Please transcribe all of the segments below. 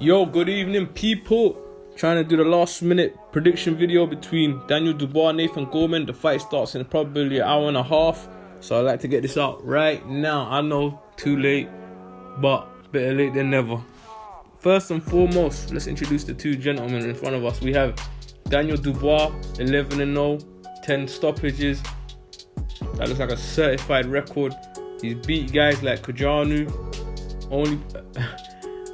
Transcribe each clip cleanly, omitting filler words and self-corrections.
Yo, good evening, people. Trying to do the last minute prediction video between Daniel Dubois and Nathan Gorman. The fight starts in probably an hour and a half, so I'd like to get this out right now. I know, too late, but better late than never. First and foremost, let's introduce the two gentlemen in front of us. We have Daniel Dubois, 11-0, 10 stoppages. That looks like a certified record. He's beat guys like Kajanu.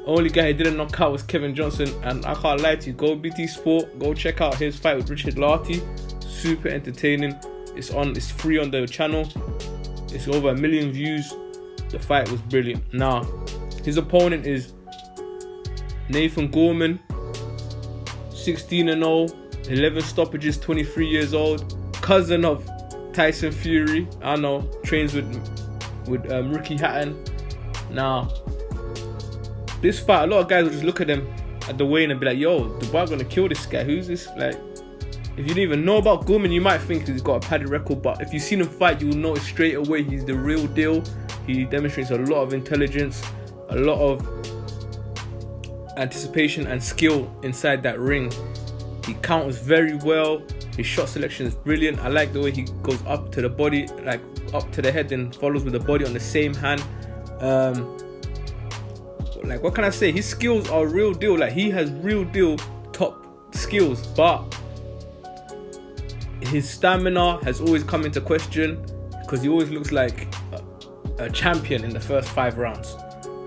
Only guy he didn't knock out was Kevin Johnson, and I can't lie to you, go BT Sport, go check out his fight with Richard Lartey. Super entertaining. It's free on the channel. It's over 1 million views. The fight was brilliant. Now, his opponent is Nathan Gorman, 16-0, 11 stoppages, 23 years old, cousin of Tyson Fury. I know, trains with Ricky Hatton. Now, this fight, a lot of guys will just look at them at the weigh-in and be like, yo, Dubois gonna kill this guy. Who's this? Like, if you didn't even know about Gorman, you might think he's got a padded record, but if you've seen him fight, you'll notice straight away he's the real deal. He demonstrates a lot of intelligence, a lot of anticipation and skill inside that ring. He counters very well. His shot selection is brilliant. I like the way he goes up to the body, like up to the head, and follows with the body on the same hand. Like, what can I say? His skills are real deal. Like, he has real deal top skills, but his stamina has always come into question because he always looks like a champion in the first 5 rounds.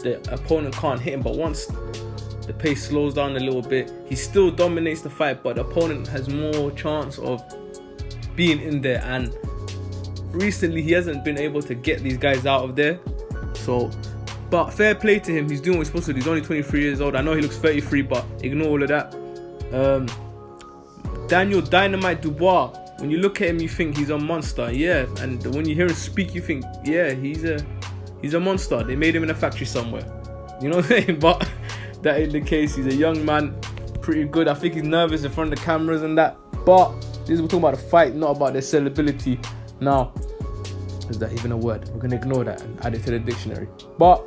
The opponent can't hit him, but once the pace slows down a little bit, he still dominates the fight, but the opponent has more chance of being in there, and recently he hasn't been able to get these guys out of there. So, but fair play to him, he's doing what he's supposed to do. He's only 23 years old. I know he looks 33, but ignore all of that. Daniel Dynamite Dubois, when you look at him, you think he's a monster. Yeah, and when you hear him speak, you think, yeah, he's a monster. They made him in a factory somewhere. You know what I'm saying? But that ain't the case. He's a young man, pretty good. I think he's nervous in front of the cameras and that. But we're talking about the fight, not about their sellability. Now, is that even a word? We're gonna ignore that and add it to the dictionary. But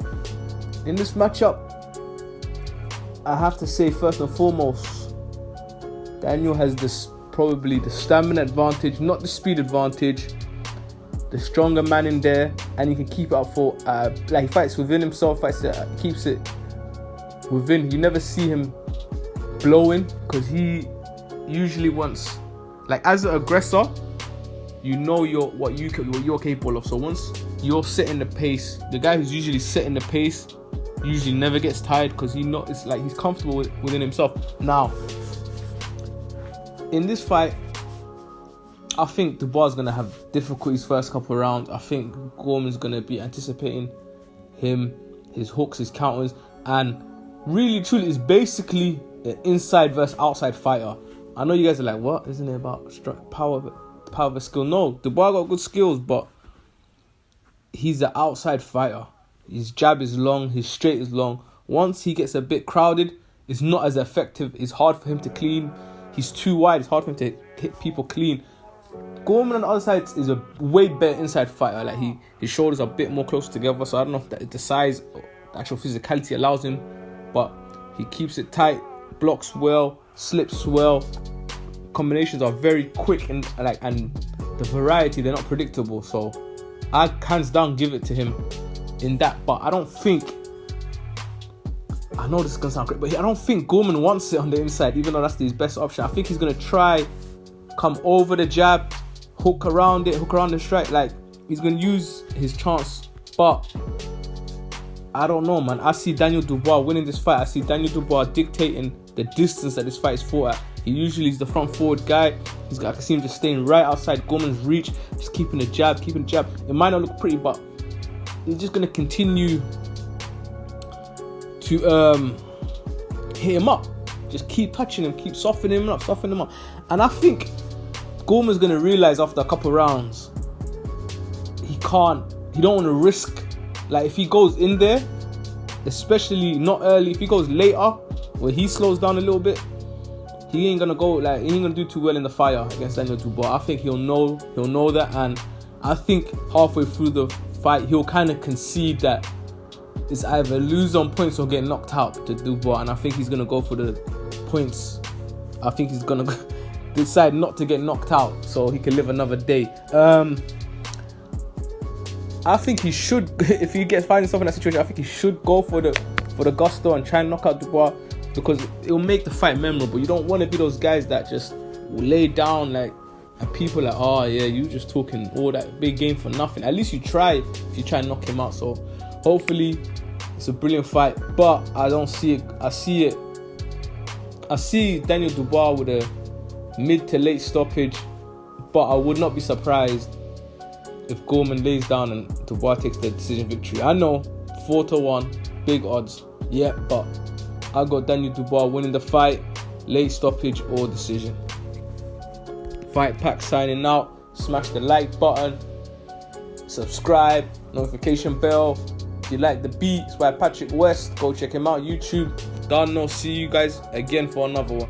in this matchup, I have to say, first and foremost, Daniel has probably the stamina advantage, not the speed advantage. The stronger man in there, and he can keep it up for like, he fights within himself, keeps it within. You never see him blowing because he usually wants, like, as an aggressor, you know what you're capable of. So once you're setting the pace, the guy who's usually setting the pace usually never gets tired because it's like he's comfortable within himself. Now, in this fight, I think Dubois is gonna have difficulties first couple of rounds. I think Gorman's gonna be anticipating him, his hooks, his counters, and really truly is basically an inside versus outside fighter. I know you guys are like, what? Isn't it about power of a skill? No, Dubois got good skills, but he's an outside fighter. His jab is long, his straight is long. Once he gets a bit crowded, it's not as effective. It's hard for him to clean. He's too wide. It's hard for him to hit people clean. Gorman on the other side is a way better inside fighter. Like, his shoulders are a bit more close together, so I don't know if the size, the actual physicality allows him, but he keeps it tight, blocks well, slips well. Combinations are very quick and the variety, they're not predictable. So I hands down give it to him in that. But I don't think, I know this is gonna sound great, but I don't think Gorman wants it on the inside, even though that's his best option. I think he's gonna try come over the jab, hook around the strike. Like, he's gonna use his chance, but I don't know, man. I see Daniel Dubois winning this fight. I see Daniel Dubois dictating the distance that this fight is fought at. He usually is the front forward guy. I can see him just staying right outside Gorman's reach, just keeping the jab. It might not look pretty, but he's just gonna continue to hit him up. Just keep touching him, keep softening him up. And I think Gorman's gonna realize after a couple rounds, he don't want to risk. Like, if he goes in there, especially not early, if he goes later, where he slows down a little bit, he ain't gonna do too well in the fire against Daniel Dubois. I think he'll know that, and I think halfway through the fight, he'll kind of concede that it's either lose on points or get knocked out to Dubois, and I think he's gonna go for the points. I think he's gonna decide not to get knocked out so he can live another day. I think he should, if he finds himself in that situation, I think he should go for the gusto and try and knock out Dubois, because it'll make the fight memorable. You don't want to be those guys that just lay down and people are like, oh yeah, you just talking all that big game for nothing. At least you try if you try and knock him out. So hopefully it's a brilliant fight, but I don't see it. I see Daniel Dubois with a mid to late stoppage, but I would not be surprised if Gorman lays down and Dubois takes the decision victory. I know 4-1, big odds, yeah, but I got Daniel Dubois winning the fight, late stoppage or decision. Fight Pack signing out. Smash the like button, subscribe, notification bell. If you like the beats by Patrick West, go check him out YouTube. Done. See you guys again for another one.